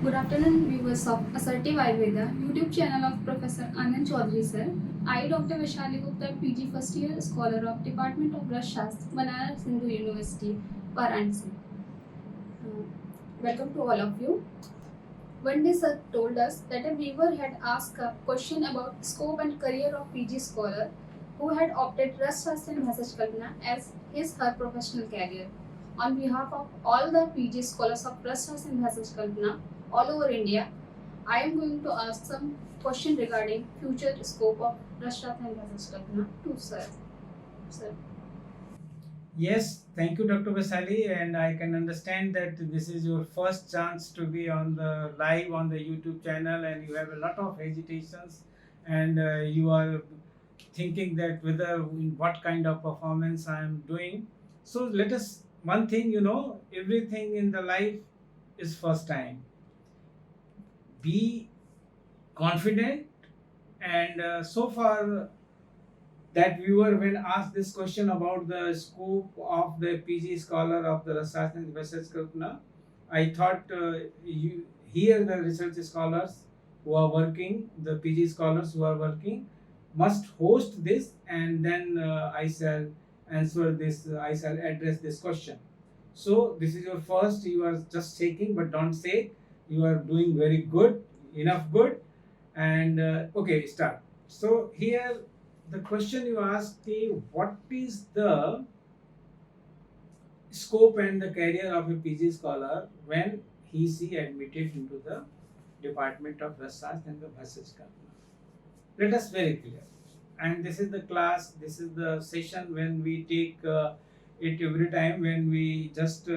Good afternoon, viewers of Assertive Ayurveda, YouTube channel of Professor Anand Chaudhary sir. I, Dr. Vaishali Gupta, PG first year scholar of Department of Rashas, Banaras Hindu University, Varanasi. Uh, Welcome to all of you. One day sir told us that a viewer had asked a question about scope and career of PG scholar who had opted Rashas and Bhasaj Kalpana as her professional career. On behalf of all the PG scholars of Rashas and Bhasaj Kalpana all over India, I am going to ask some question regarding future scope of Rashtrath and Bhasaj Kalpana to sir. Sir. Yes, thank you, Dr. Vasali, and I can understand that this is your first chance to be on the live on the YouTube channel, and you have a lot of hesitations, and you are thinking that whether in what kind of performance I am doing. So let us one thing, everything in the life is first time. Be confident, and so far that viewer when asked this question about the scope of the PG scholar of the research and research Kalpana, I thought you here the research scholars who are working, the PG scholars who are working, must host this, and then I shall answer this. I shall address this question. So this is your first. You are just taking, but don't say. You are doing very good, enough good, and okay, start. So here the question you asked me, what is the scope and the career of a PG scholar when she admitted into the Department of Research and the Bhasaj Kalpana? Let us very clear. And this is the class, this is the session when we take it every time when we just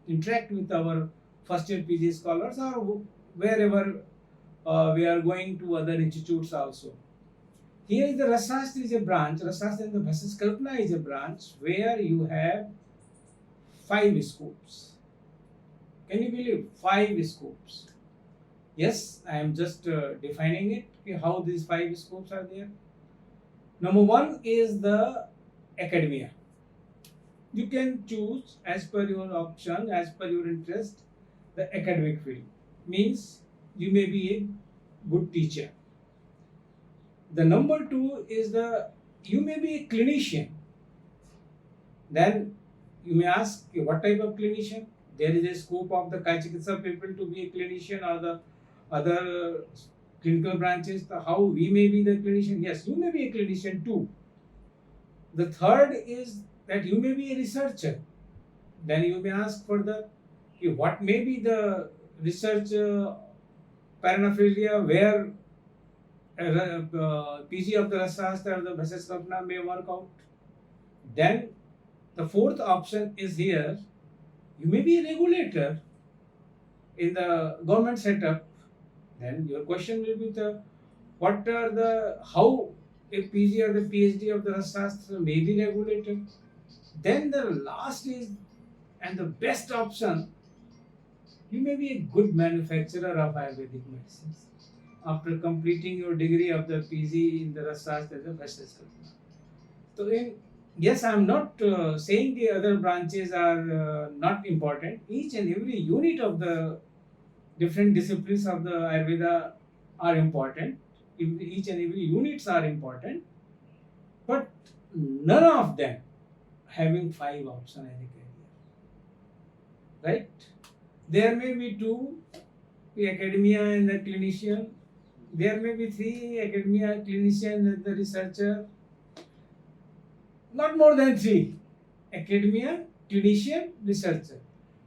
interact with our first year PG scholars or wherever we are going to other institutes also. Here the Rasashtra is a branch, Rasashtra and the Bhasaj Kalpana is a branch where you have 5 scopes. Can you believe 5 scopes? Yes, I am just defining it, how these 5 scopes are there. Number 1 is the academia. You can choose as per your option, as per your interest, the academic field. Means you may be a good teacher. The number 2 is you may be a clinician. Then you may ask what type of clinician. There is a scope of the Kachikitsa people to be a clinician or the other clinical branches. How we may be the clinician. Yes, you may be a clinician too. The third is that you may be a researcher. Then you may ask for what may be the research paraphernalia where PG of the Rasashtra or the Bhasaj Kalpana may work out. Then the fourth option is here. You may be a regulator in the government setup. Then your question will be how a PG or the PhD of the Rasashtra may be regulated. Then the last is and the best option. You may be a good manufacturer of Ayurvedic medicines after completing your degree of the PG in the Rasashtra and the Bhasaj Kalpana. So yes, I am not saying the other branches are not important. Each and every unit of the different disciplines of the Ayurveda are important. Each and every units are important, but none of them having 5 options as a career. Right? There may be 2, the academia and the clinician. There may be 3, academia, clinician and the researcher. Not more than 3, academia, clinician, researcher.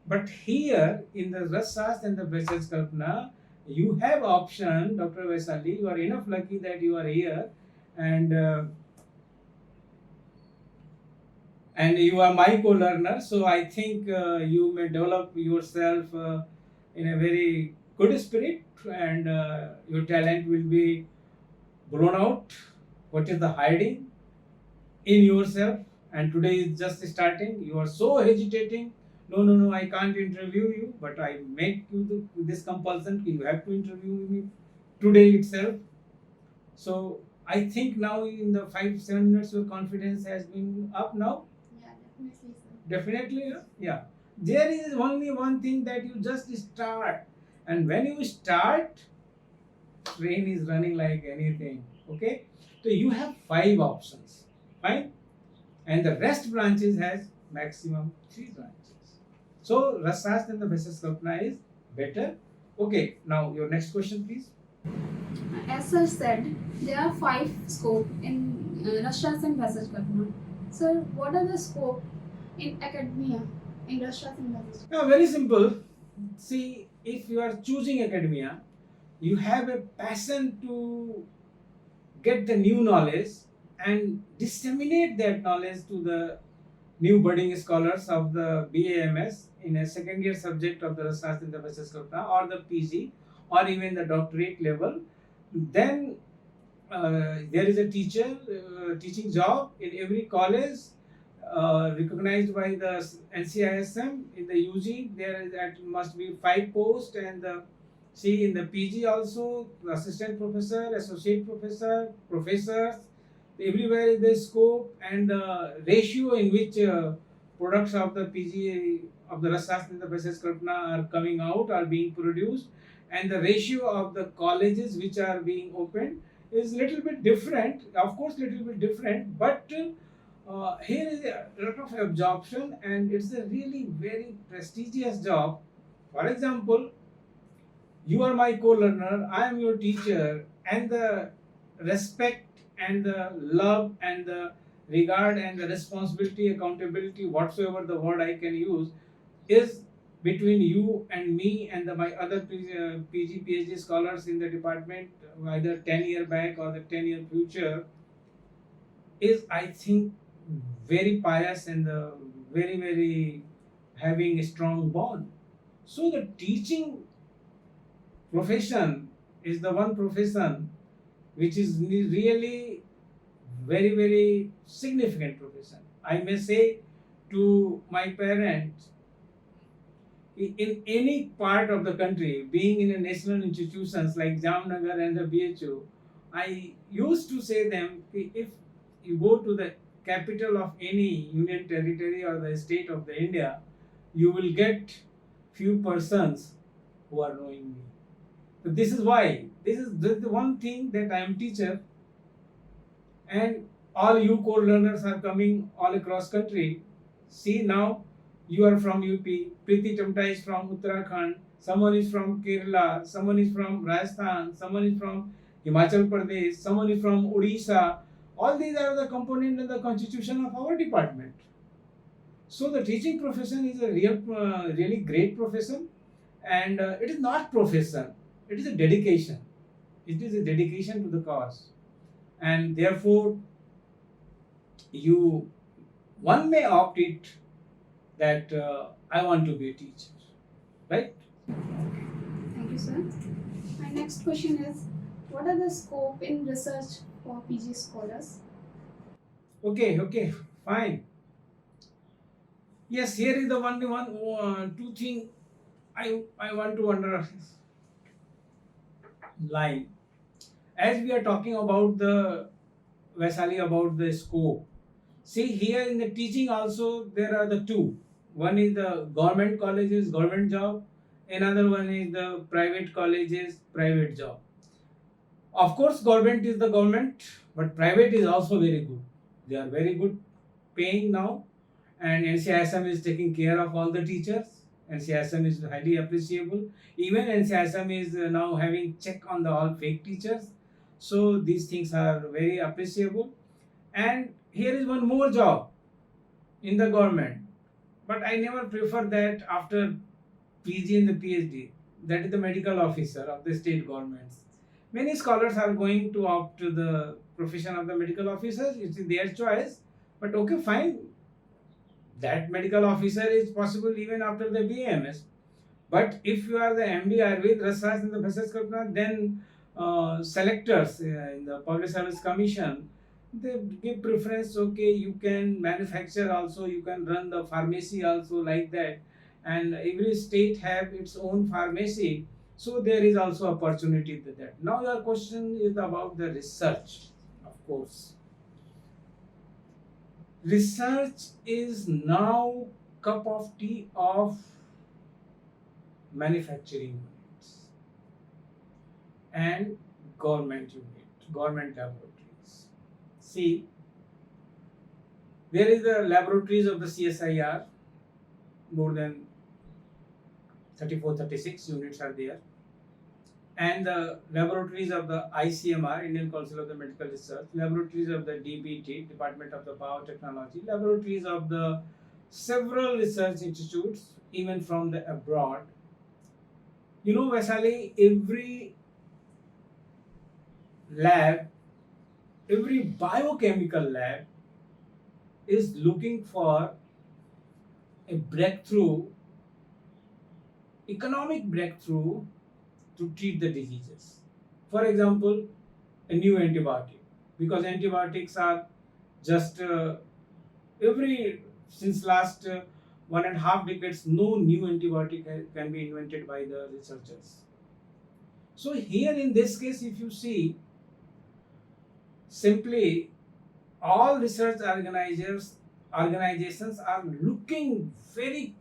But here in the Rasashtra and the Bhasaj Kalpana, you have option, Dr. Vaishali, you are enough lucky that you are here and you are my co-learner. So I think you may develop yourself in a very good spirit and your talent will be blown out. What is the hiding in yourself? And today is just starting. You are so hesitating. No, I can't interview you, but I make you this compulsion. You have to interview me today itself. So I think now in the 5-7 minutes your confidence has been up now. Yeah, definitely, sir. Definitely, yeah. There is only one thing that you just start And when you start, train is running like anything. Okay, so you have 5 options, fine, and the rest branches has maximum 3 branches. So Rasas and the Vessels Kalpana is better. Okay, now your next question, please. As sir said, there are 5 scope in Rashas and Research Kalpana. Sir, what are the scope in academia in Rashas and Research? Now, very simple. See, if you are choosing academia, you have a passion to get the new knowledge and disseminate that knowledge to the new budding scholars of the BAMS in a second year subject of the Rasas in the Vessels Kalpana or the PG or even the doctorate level. Then there is a teaching job in every college recognized by the NCISM. In the UG there is at must be 5 posts, and the see in the PG also assistant professor, associate professor, professors, everywhere is the scope and the ratio in which products of the PG of the Rasas and the Vessels Kalpana are coming out, are being produced, and the ratio of the colleges which are being opened is little bit different, of course little bit different, but here is a lot of absorption and it's a really very prestigious job. For example, you are my co-learner, I am your teacher, and the respect and the love and the regard and the responsibility, accountability, whatsoever the word I can use, is between you and me and my other PG, PhD scholars in the department, either 10-year back or the 10-year future, is I think very pious and very, very having a strong bond. So the teaching profession is the one profession which is really very, very significant profession. I may say to my parents, in any part of the country, being in a national institutions like Jamnagar and the BHU, I used to say them, if you go to the capital of any union territory or the state of the India, you will get few persons who are knowing me. So this is why, this is the one thing that I am teacher, and all you core learners are coming all across country. See now, you are from UP, Preeti Tamta is from Uttarakhand, someone is from Kerala, someone is from Rajasthan, someone is from Himachal Pradesh, someone is from Odisha. All these are the component in the constitution of our department. So the teaching profession is a really great profession, and it is not profession, it is a dedication. It is a dedication to the cause, and therefore you one may opt it that I want to be a teacher, right? Thank you, sir. My next question is, what are the scope in research for PG scholars? Okay, fine. Yes, here is the two thing I want to underline. As we are talking about the Vaisali, about the scope. See here in the teaching also there are the two. One is the government colleges, government job. Another one is the private colleges, private job. Of course, government is the government, but private is also very good. They are very good paying now, and NCISM is taking care of all the teachers. NCISM is highly appreciable. Even NCISM is now having check on the all fake teachers. So these things are very appreciable. And here is one more job in the government, but I never prefer that after PG and the PhD. That is the medical officer of the state governments. Many scholars are going to opt to the profession of the medical officers. It's their choice. But okay, fine. That medical officer is possible even after the BAMS. But if you are the MD Ayurveda Rasas in the Vessels Kalpana, then selectors in the Public Service Commission, they give preference. Okay, you can manufacture also, you can run the pharmacy also like that, and every state have its own pharmacy. So there is also opportunity to that. Now your question is about the research, of course. Research is now cup of tea of manufacturing units. and government unit, government laboratories. See, there is the laboratories of the CSIR, more than 34, 36 units are there, and the laboratories of the ICMR, Indian Council of the Medical Research, laboratories of the DBT, Department of the Biotechnology, laboratories of the several research institutes, even from the abroad. You know, Vaishali, every lab, every biochemical lab is looking for a breakthrough, economic breakthrough to treat the diseases. For example, a new antibiotic, because antibiotics are just every since last 1.5 decades, no new antibiotic can be invented by the researchers. So here in this case, if you see, simply all research organizations are looking very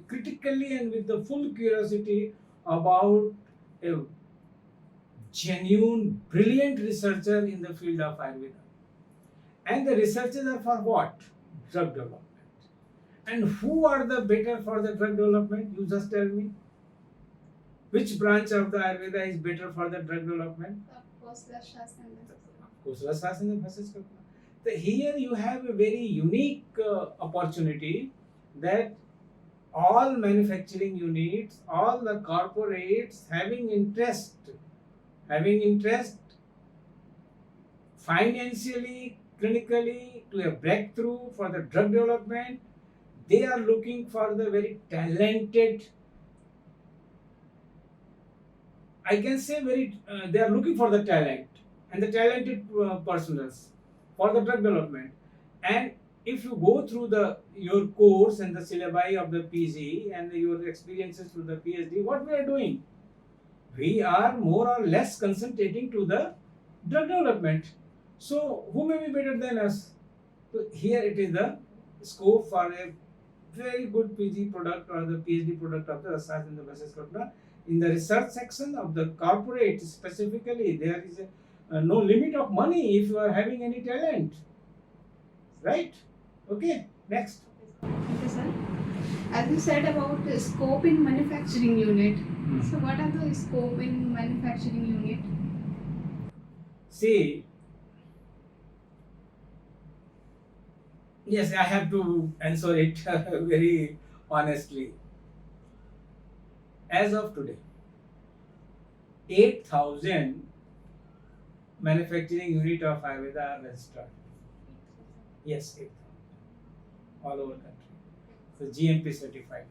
critically and with the full curiosity about a genuine, brilliant researcher in the field of Ayurveda. And the researchers are for what? Drug development. And who are the better for the drug development? You just tell me. Which branch of the Ayurveda is better for the drug development? Of course, the Shastra. So here you have a very unique opportunity that all manufacturing units, all the corporates having interest financially, clinically to a breakthrough for the drug development, they are looking for the very talented, I can say they are looking for the talent and the talented personals for the drug development. And if you go through your course and the syllabi of the PG and your experiences through the PhD, what we are doing? We are more or less concentrating to the drug development. So who may be better than us? So here it is the scope for a very good PG product or the PhD product of the Rasaj and the Basis Kalpana. In the research section of the corporate specifically, there is no limit of money if you are having any talent. Right? Okay, next. Okay, sir. As you said about the scope in manufacturing unit. So what are the scope in manufacturing unit? See, yes, I have to answer it very honestly. As of today, 8,000 manufacturing unit of Ayurveda are registered. Yes, 8,000 all over country. So GMP certified.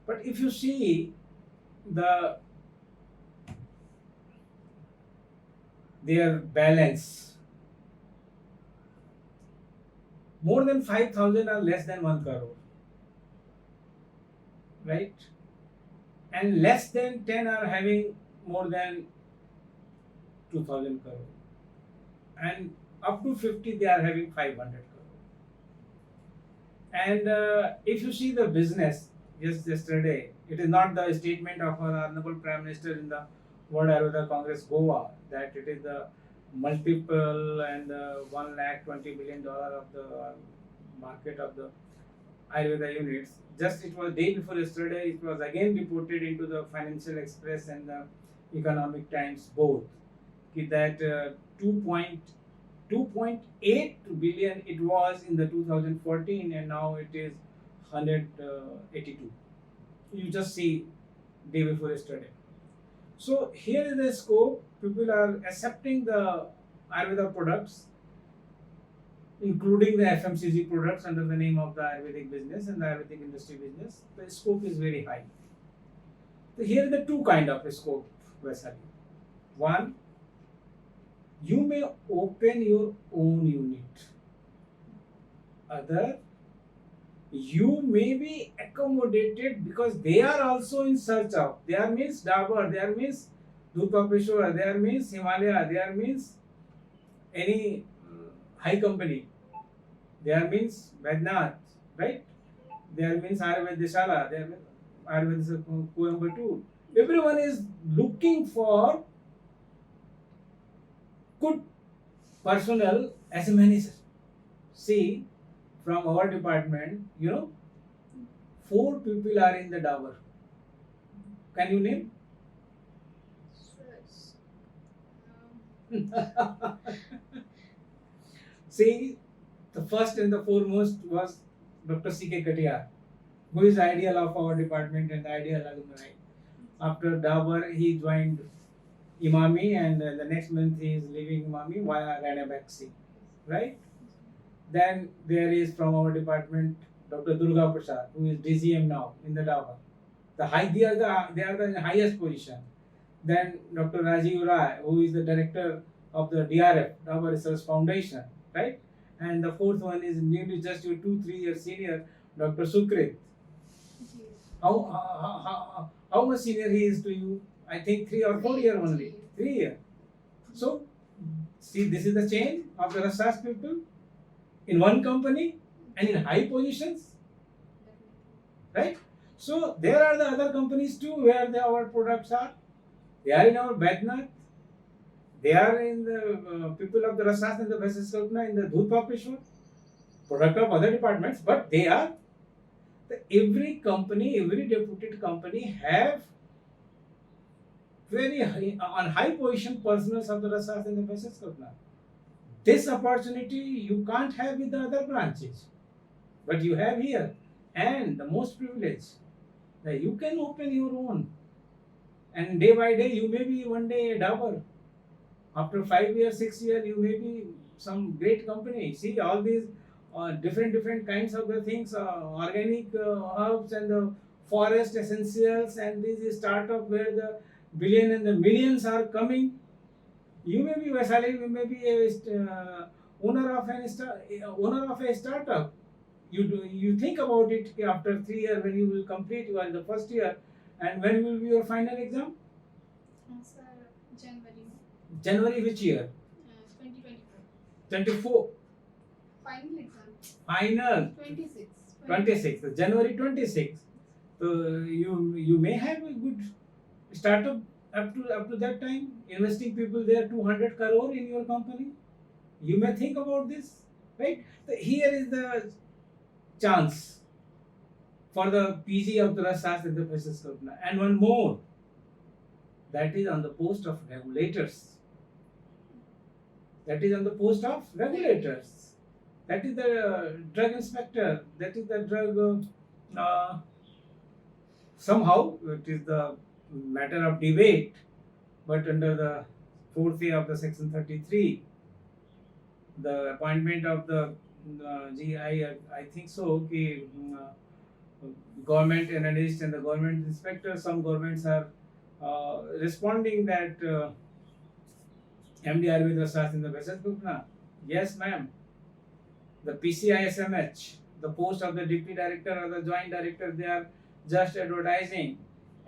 But if you see their balance, more than 5,000 are less than 1 crore. Right? And less than 10 are having more than 2,000 crore. And up to 50 they are having 500 crore. And if you see the business, just yesterday, it is not the statement of our Honorable Prime Minister in the World Ayurveda Congress Goa that it is the multiple and $120 billion of the market of the Ayurveda units. Just it was day before yesterday, it was again reported into the Financial Express and the Economic Times both that 2.8 billion it was in the 2014 and now it is 182. You just see day before yesterday. So here is the scope. People are accepting the Ayurveda products, including the FMCG products under the name of the Ayurvedic business and the Ayurvedic industry business. The scope is very high. So here are the two kind of scope, Vaishali. One, you may open your own unit. Other, you may be accommodated because they are also in search of. There means Dabur, there means Dupapeshwar, there means Himalaya, there means any high company. There means Vednath, right? There means Ayurvedishala, there means Ayurveda Coimbatore. Everyone is looking for good personnel as a manager. See, from our department, 4 people are in the Dower. Can you name? See, the first and the foremost was Dr. C.K. Katia, who is the ideal of our department and the ideal alumni. After Dower, he joined Imami, and the next month he is leaving Imami via Ranabaxi, right? Then there is from our department Dr. Durga Prasad, who is DCM now in the Dower. They are the highest position. Then Dr. Rajiv Rai, who is the director of the DRF, Dower Research Foundation, right? And the fourth one is nearly just your 2-3 years senior, Dr. Sukrit. How much senior he is to you? I think 3 or 4 years only. 3 years. So, see, this is the change of the research people in one company and in high positions, right? So, there are the other companies too where our products are. They are in our Badnath. They are in the people of the research and the Basis Kalpana in the Dhut Papeshwar, product of other departments, but they are. Every company, every deputed company have very high position personnel of the research and the Basis Kalpana. This opportunity you can't have with the other branches, but you have here. And the most privilege that you can open your own, and day by day you may be one day a Dower. After 5 years, 6 years, you may be some great company. See, all these different kinds of the things, organic herbs and the forest essentials, and this startup where the billion and the millions are coming. You may be Vaisali, you may be a owner of a startup. You think about it after 3 years when you will complete. You are in the first year, and when will be your final exam? Sir, January. January which year? 2024. 24. Final exam. Final 26. 26. January 26. So you may have a good startup up to that time. Investing people there 200 crore in your company. You may think about this, right? So here is the chance for the PG of the research and the Basis Kalpana. And one more, that is on the post of regulators. That is on the post of regulators. That is the drug inspector. That is the drug. Somehow it is the matter of debate, but under the 4th year of the section 33, the appointment of the I think so. Okay, government analyst and the government inspector. Some governments are responding that. MD Ayurveda Research in the Basis Kalpana. Yes, ma'am. The PCISMH, the post of the deputy director or the joint director, they are just advertising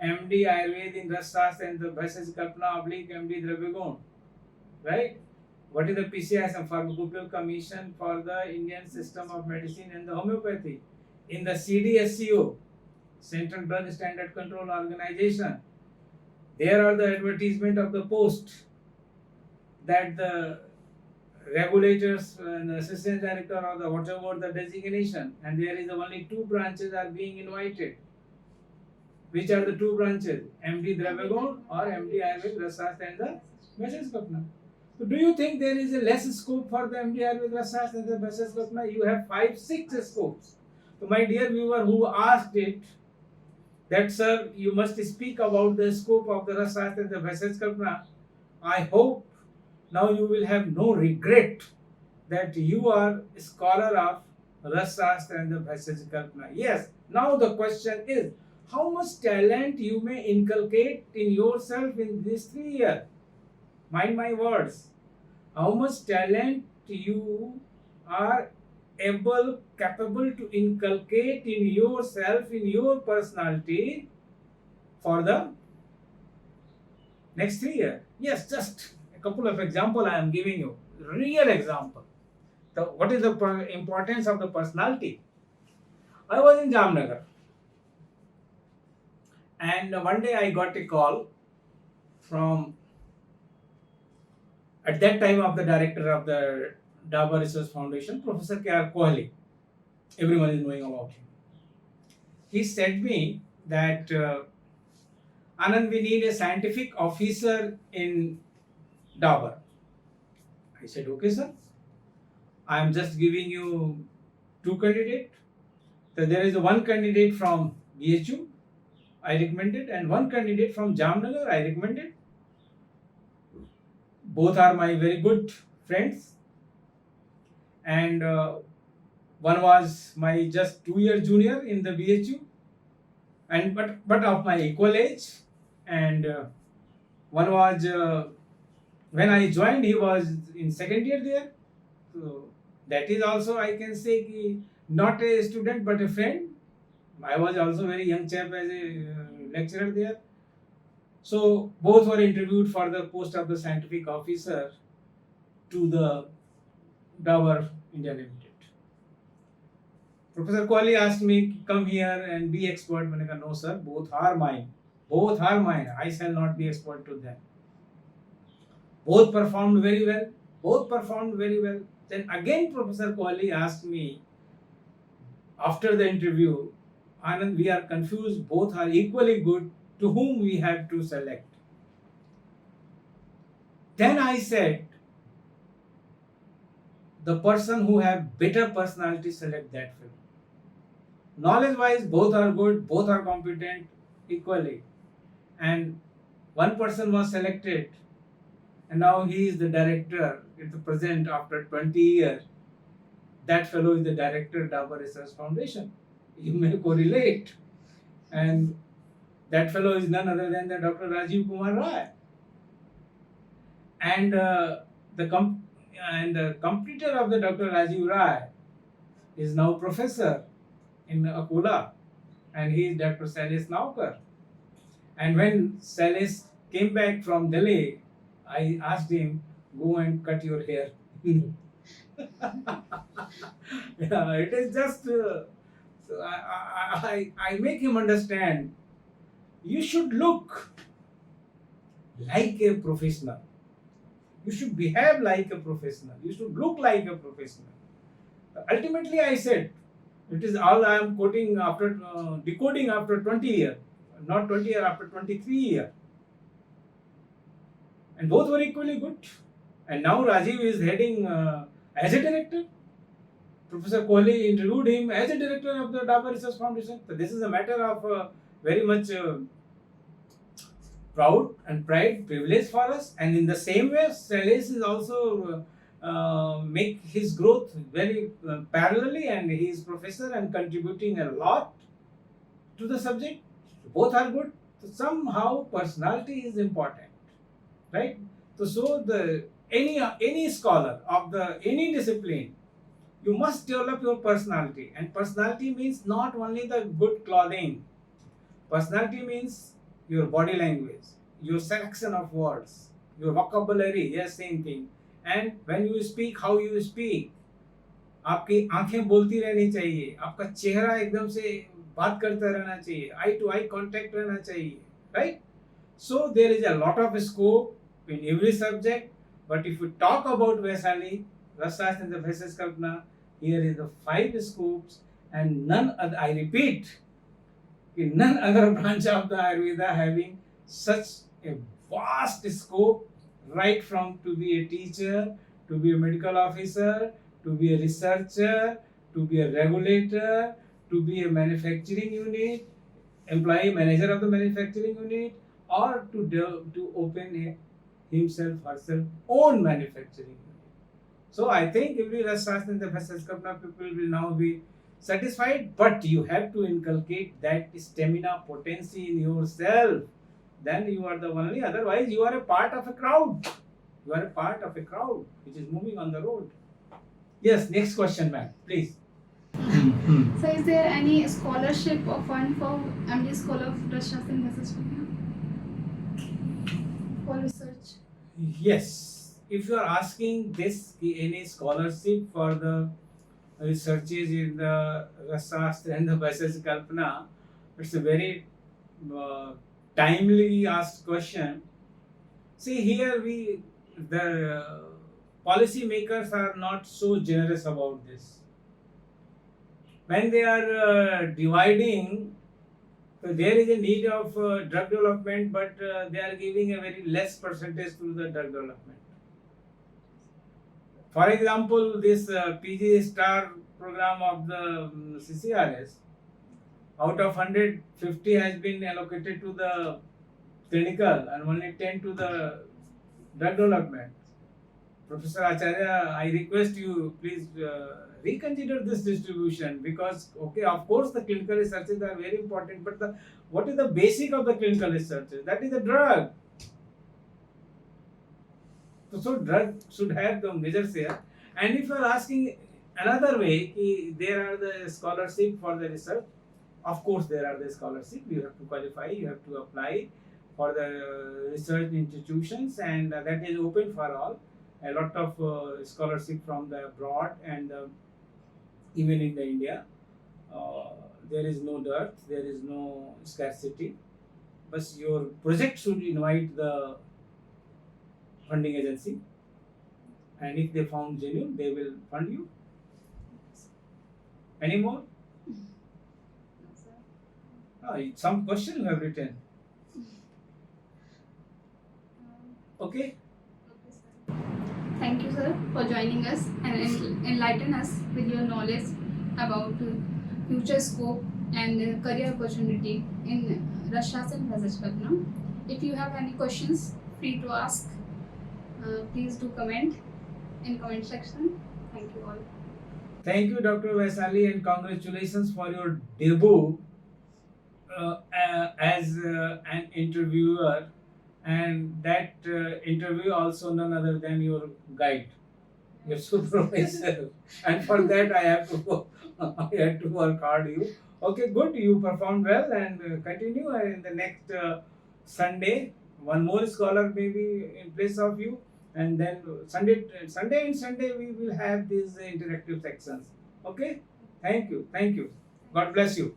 MD Ayurveda in Research and the Basis Kalpana / MD Dravigon. Right? What is the PCISM? Pharmacopoeial Commission for the Indian System of Medicine and the Homeopathy. In the CDSCO, Central Drug Standard Control Organization, there are the advertisement of the post that the regulators and the assistant director or the whatever the designation, and there is only 2 branches are being invited. Which are the 2 branches? MD Dravigon or MD Ayurveda Research and the Basis Kalpana. So do you think there is a less scope for the MD Ayurveda Research and the Basis Kalpana? You have 5-6 scopes. So my dear viewer who asked it, that sir, you must speak about the scope of the research and the Basis Kalpana. I hope now you will have no regret that you are a scholar of Rasastra and the Basis Kalpana. Yes, now the question is, how much talent you may inculcate in yourself in this 3 years? Mind my words. How much talent you are capable to inculcate in yourself, in your personality for the next 3 years? Yes, just a couple of examples I am giving you. Real example. What is the importance of the personality? I was in Jamnagar And one day I got a call from, at that time, of the director of the Dabur Research Foundation, Professor K.R. Kohli. Everyone is knowing about him. He said me that, Anand, we need a scientific officer in Dabur. I said, okay, sir. I am just giving you two candidates. So there is one candidate from BHU, I recommended, and one candidate from Jamnagar, I recommended. Both are my very good friends, and one was my just 2 year junior in the BHU, and but of my equal age, and one was, when I joined, he was in second year there. So that is also, I can say, not a student but a friend. I was also very young chap as a lecturer there. So both were interviewed for the post of the scientific officer to the Dabur India Limited. Professor Kohli asked me, come here and be expert. I said, no sir, both are mine. Both are mine. I shall not be expert to them. Both performed very well. Both performed very well. Then again Professor Kohli asked me after the interview, Anand, we are confused. Both are equally good. To whom we have to select? Then I said, the person who have better personality, select that fellow. Knowledge wise, both are good, both are competent equally. And one person was selected, and now he is the director at the present after 20 years. That fellow is the director Dabur Research Foundation. You may correlate. And that fellow is none other than the Dr. Rajiv Kumar Rai. And the competitor of the Dr. Rajiv Rai is now professor in Akola, and he is Dr. Sailesh Naukar. And when Sailesh came back from Delhi, I asked him, go and cut your hair. Yeah, it is just, so I make him understand, you should look like a professional. You should behave like a professional. You should look like a professional. Ultimately, I said, it is all I am quoting after, decoding after 20 years, not 20 years, after 23 years. And both were equally good. And now Rajiv is heading as a director. Professor Kohli interviewed him as a director of the Dabur Research Foundation. So this is a matter of very much proud and pride, privilege for us. And in the same way, Sailesh is also make his growth very parallelly, and he is professor and contributing a lot to the subject. Both are good. So somehow personality is important, right? So the any scholar of the any discipline, you must develop your personality, and personality means not only the good clothing. Personality means your body language, your selection of words, your vocabulary. Yes, same thing. And when you speak, how you speak. आपकी आंखें बोलती रहनी चाहिए, आपका चेहरा एकदम से बात करता रहना चाहिए, eye to eye contact रहना चाहिए, right? So there is a lot of scope in every subject. But if you talk about Vaishali, Rasas and the Vaishas Kalpana, here is the 5 scopes, and none other, I repeat, in none other branch of the Ayurveda having such a vast scope, right from to be a teacher, to be a medical officer, to be a researcher, to be a regulator, to be a manufacturing unit, employee manager of the manufacturing unit, or to open himself herself own manufacturing unit. So I think every Rasas and the Vaishas people will now be satisfied, but you have to inculcate that stamina potency in yourself. Then you are the only, otherwise you are a part of a crowd. You are a part of a crowd which is moving on the road. Yes, next question, ma'am, please. So is there any scholarship or fund for MD Scholar of Rasas and Vaishas for research? Yes, if you are asking this, any scholarship for the researches in the Rasastra and the Vaishas Kalpana, it's a very timely asked question. See here, the policy makers are not so generous about this. When they are dividing, so there is a need of drug development, but they are giving a very less percentage to the drug development. For example, this PG Star program of the CCRS, out of 150 has been allocated to the clinical and only 10 to the drug development. Professor Acharya, I request you please reconsider this distribution, because okay, of course the clinical researches are very important, but what is the basic of the clinical researches? That is the drug. So drug should have the major share. And if you are asking another way, there are the scholarship for the research. Of course, there are the scholarship. You have to qualify. You have to apply for the research institutions, and that is open for all. A lot of scholarship from the abroad and even in the India. There is no dearth. There is no scarcity. But your project should invite the funding agency, and if they found genuine, they will fund you. Any more? Some question you have written. Okay. Thank you, sir, for joining us and enlighten us with your knowledge about future scope and career opportunity in Rashasan Bhajaspatna. If you have any questions, free to ask. Please do comment in comment section. Thank you all. Thank you, Dr. Vaisali, and congratulations for your debut as an interviewer, and that interview also none other than your guide, your supervisor, and for that I have to I had to work hard. You okay? Good. You performed well, and continue. And in the next Sunday, one more scholar may be in place of you, and then Sunday and Sunday we will have these interactive sections. Okay. Thank you. Thank you. God bless you.